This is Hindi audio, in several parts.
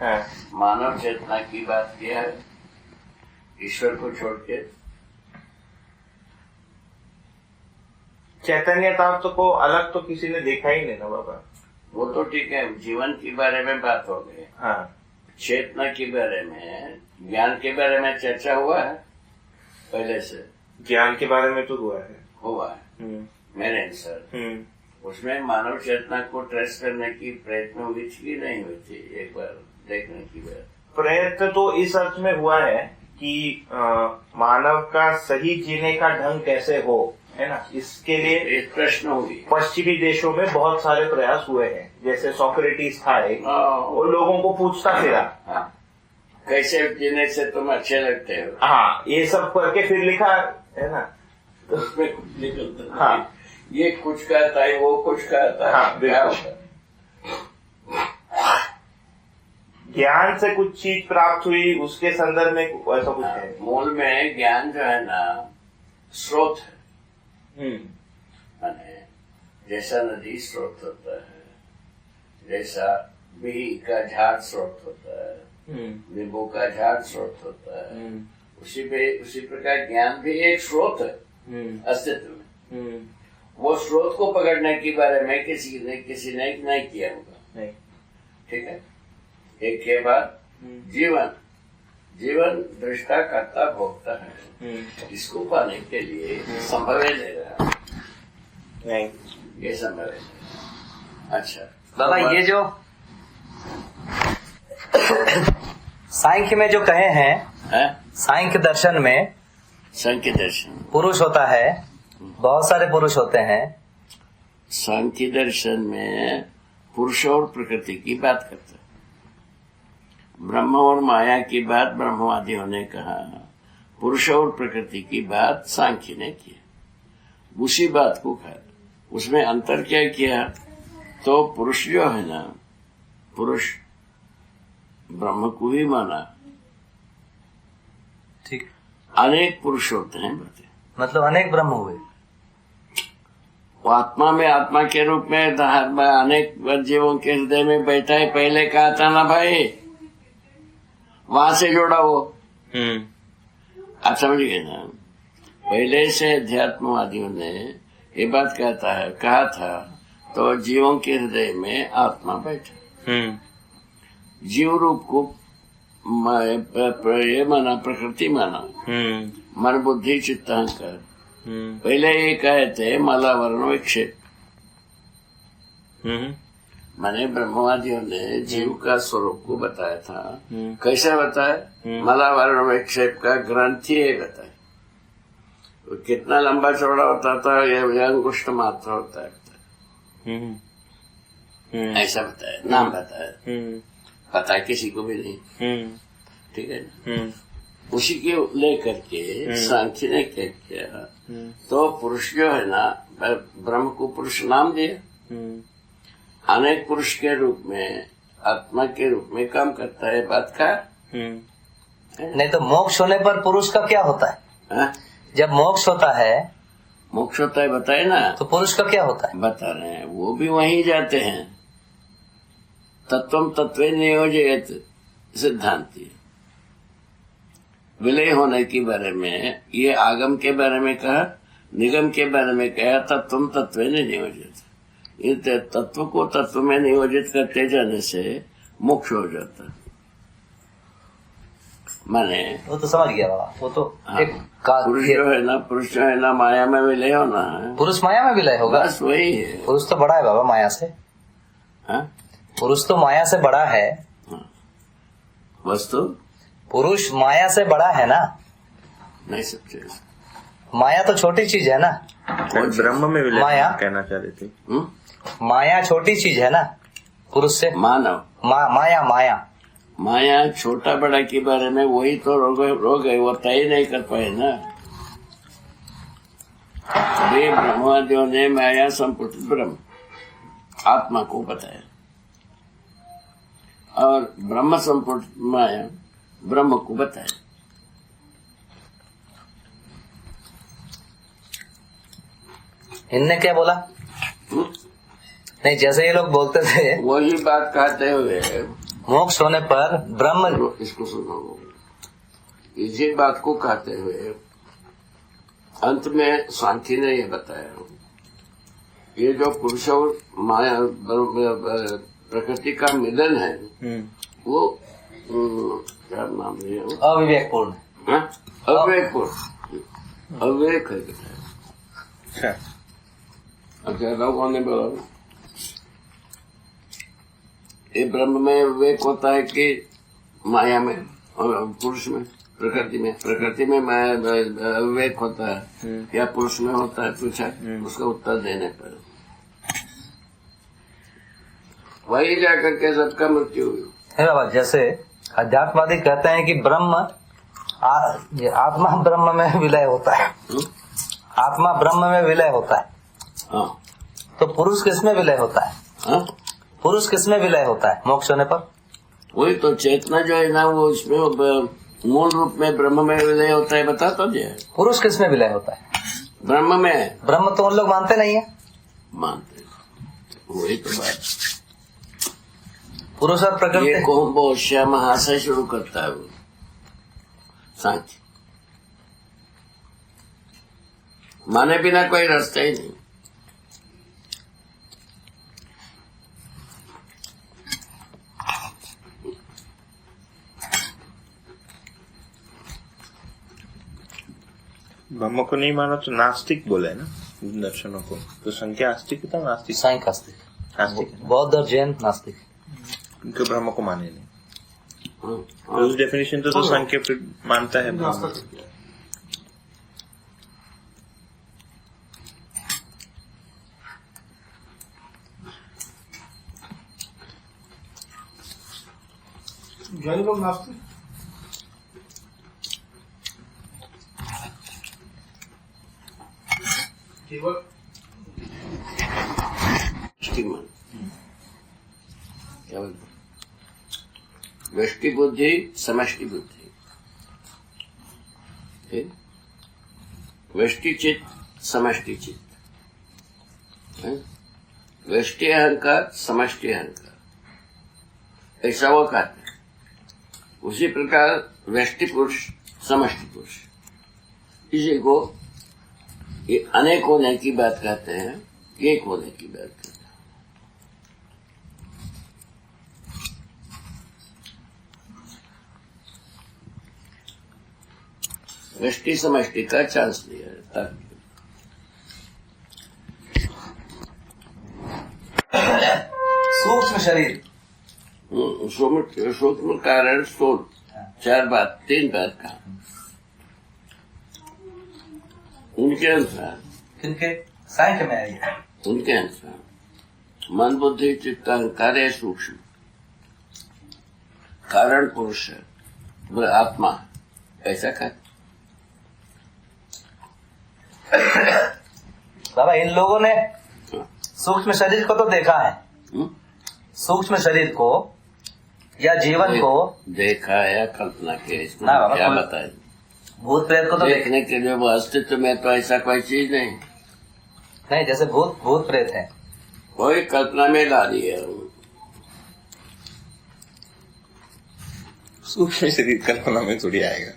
हाँ। मानव चेतना की बात किया है, ईश्वर को छोड़ के। चैतन्य तत्व को अलग तो किसी ने देखा ही नहीं ना बाबा। वो तो ठीक है, जीवन के बारे में बात हो गई। हाँ। चेतना के बारे में, ज्ञान के बारे में चर्चा हुआ है पहले से। ज्ञान के बारे में तो हुआ है। मेरे अनुसार उसमें मानव चेतना को ट्रेस करने की प्रयत्न हुई थी कि नहीं हुई थी, एक बार देखने की बात। प्रयत्न तो इस अर्थ में हुआ है कि मानव का सही जीने का ढंग कैसे हो, है ना, इसके लिए एक प्रश्न हुई। पश्चिमी देशों में बहुत सारे प्रयास हुए हैं। जैसे सोक्रेटिस था एक, वो लोगों को पूछता फिरा, कैसे जीने से तुम अच्छे लगते हो। हाँ, ये सब करके फिर लिखा है ना, तो उसमें कुछ निकलता। हाँ, ये कुछ कहता है, वो कुछ कहता है। हाँ, बिल्कुल। ज्ञान से कुछ चीज प्राप्त हुई, उसके संदर्भ में ऐसा कुछ है। मूल में ज्ञान जो है ना, स्रोत है। माने जैसा नदी स्रोत होता है, जैसा बिही का झाड़ स्रोत होता है, नींबू का झाड़ स्रोत होता है, उसी प्रकार ज्ञान भी एक स्रोत है अस्तित्व में। वो स्रोत को पकड़ने के बारे में किसी ने नहीं किया होगा। ठीक है। एक के बाद जीवन दृष्टा करता भोगता है, इसको पाने के लिए संभव है ले रहा नहीं, ये संभव है। अच्छा बाबा, ये जो सांख्य में जो कहे हैं, सांख्य दर्शन में सांख्य दर्शन पुरुष होता है, बहुत सारे पुरुष होते हैं। सांख्य दर्शन में पुरुष और प्रकृति की बात करता है। ब्रह्म और माया की बात ब्रह्मवादियों ने कहा, पुरुष और प्रकृति की बात सांख्य ने की। उसी बात को कहा, उसमें अंतर क्या किया, तो पुरुष जो है ना, पुरुष ब्रह्म को ही माना। ठीक। अनेक पुरुष होते हैं, मतलब अनेक ब्रह्म हुए। वो आत्मा में आत्मा के रूप में अनेक जीवों के हृदय में बैठा है। पहले कहा था ना भाई, वहां से जोड़ा वो। आप समझ गए ना। पहले से अध्यात्मवादियों ने ये बात कहा था, तो जीवों के हृदय में आत्मा बैठा। जीव रूप को ये माना, प्रकृति माना, मन बुद्धि चित्त अहंकार। पहले ये कहे थे मला वर्ण विक्षेप। मैंने ब्रह्मवादियों ने जीव का स्वरूप को बताया था। कैसे बताया? मला वर्ण विक्षेप का ग्रंथि ये बताया। तो कितना लंबा चौड़ा होता था, ये अंगुष्ठ मात्र होता है। ऐसा बताया, नाम बताया, पता किसी को भी नहीं। ठीक है ना। उसी के लेकर के सांख्य ने क्या किया, तो पुरुष जो है ना, ब्रह्म को पुरुष नाम दिया। अनेक पुरुष के रूप में, आत्मा के रूप में काम करता है। बात का नहीं तो मोक्ष होने पर पुरुष का क्या होता है? जब मोक्ष होता है बताए ना, तो पुरुष का क्या होता है? बता रहे हैं, वो भी वहीं जाते हैं। तत्वम तत्वे नियोजयत सिद्धांति। विलय होने के बारे में ये आगम के बारे में कहा, निगम के बारे में कहा, तत्वम तत्वे नियोजित। ये तत्व को तत्व में नियोजित करते जाने से मोक्ष हो जाता। माने वो तो समझ गया बाबा, वो तो एक पुरुष जो है ना माया में विलय होना है। पुरुष माया में विलय होगा, बस वही है। पुरुष तो बड़ा है बाबा माया से। पुरुष तो माया से बड़ा है। वस्तु पुरुष माया से बड़ा है ना। नहीं समझे, माया तो छोटी चीज है ना। ब्रह्म में विलय माया कहना चाह रही थी। माया छोटी चीज है ना पुरुष से। मानव माया छोटा बड़ा के बारे में वही तो रोग है, वो तय नहीं कर पाए ना। वे ब्रह्मवादियों ने माया संपुट ब्रह्म आत्मा को बताया, और ब्रह्म संपुट माया ब्रह्म को बताया। इनने क्या बोला? नहीं, जैसे ये लोग बोलते थे वही बात कहते हुए मोक्ष होने पर ब्रह्म, इसको सुनो, इसी बात को कहते हुए अंत में सांख्य ने यह बताया, ये जो पुरुष और माया प्रकृति का मिलन है वो क्या नाम है, अविवेकपूर्ण, अविवेकपूर्ण, अविवेक है। अच्छा, लोगों ने बोला ये ब्रह्म में विवेक होता है कि माया में और पुरुष में, प्रकृति में माया विवेक होता है या पुरुष में होता है, पूछा। उसका उत्तर देने पर वही जाकर के सबका मृत्यु हुई है बाबा। जैसे अध्यात्मवादी कहते हैं कि आत्मा ब्रह्म में विलय होता है, आत्मा ब्रह्म में विलय होता है। हाँ। तो पुरुष किसमें विलय होता है? हाँ? पुरुष किसमें विलय होता है मोक्ष होने पर? वही तो चेतना जो है ना, वो इसमें मूल रूप में ब्रह्म में विलय होता है, बता तो दिया। पुरुष किसमें विलय होता है? ब्रह्म में। ब्रह्म तो उन लोग मानते नहीं है। मानते, वही तो बात। पुरुष और प्रकृति ये को बहुत श्याम से शुरू करता है वो सांख्य, माने बिना कोई रास्ता ही नहीं। ब्रह्म को नहीं मानो तो नास्तिक बोले ना दर्शनों को, तो संख्या आस्तिक था, नास्तिक, सांख्य आस्तिक, बौद्ध और जैन नास्तिक, उनके ब्रह्म को माने नहीं। तो उस डेफिनेशन तो संख्या मानता है ब्रह्म। ज्ञानी लोग नास्तिक, केवल क्या बोलते, व्यष्टि बुद्धि, समष्टि बुद्धि, व्यष्टि चित्त, समष्टि चित्त, व्यष्टि अहंकार, समष्टि अहंकार, ऐसा वो कहते हैं। उसी प्रकार व्यष्टि पुरुष, समष्टि पुरुष, इसी को ये अनेक होने की बात कहते हैं, एक होने की बात कहते हैं। व्यष्टि समष्टि का चांस दिया है। सूक्ष्म शरीर, सूक्ष्म कारण स्थूल, चार बात, तीन बात कहा उनके अनुसार। किनके? सांख्य में आएगा। उनके अनुसार मन बुद्धि चित्त अहंकार है सूक्ष्म, कारण पुरुष है, आत्मा, ऐसा कहते। बाबा इन लोगों ने सूक्ष्म शरीर को तो देखा है, सूक्ष्म शरीर को या जीवन को देखा है या कल्पना की, इसमें क्या बताए? भूत प्रेत को तो देखने के लिए वो अस्तित्व में तो ऐसा कोई चीज नहीं, जैसे भूत प्रेत है, वही कल्पना में ला दिया। सूक्ष्म शरीर कल्पना में थोड़ी आएगा।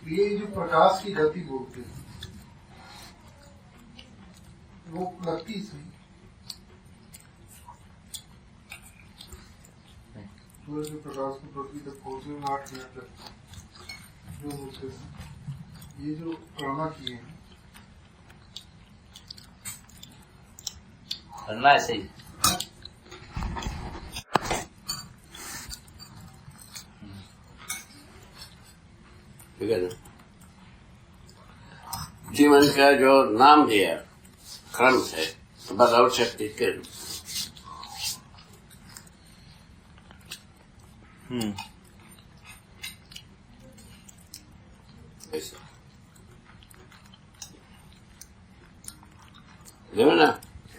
ये जो प्रकाश की गति बोलते हैं वो लगती सही, सूर्य के प्रकाश को पृथ्वी तक पहुंचने में 8 मिनट लगता है। जो बोलते हैं ये जो गणना किए हैं करना ऐसे ही। ठीक है ना? जीवन का जो नाम दिया क्रम से बदल शक्ति के ऐसा देखो ना,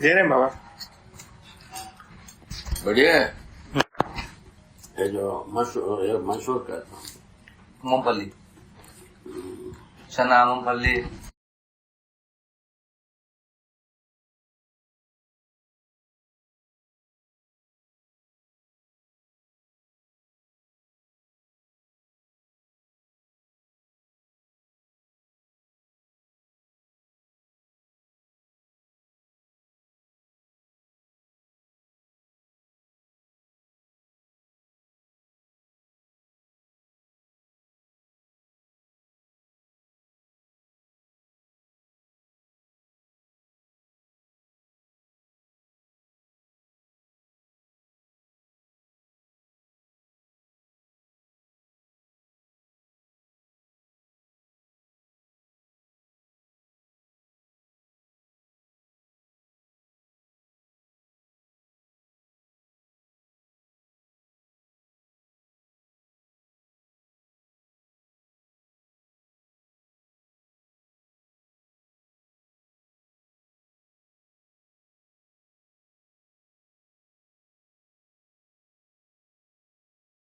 दे रहे बाबा, बढ़िया है। ये जो मशहूर करता हूँ मूंगफली, चना, मूंगफली,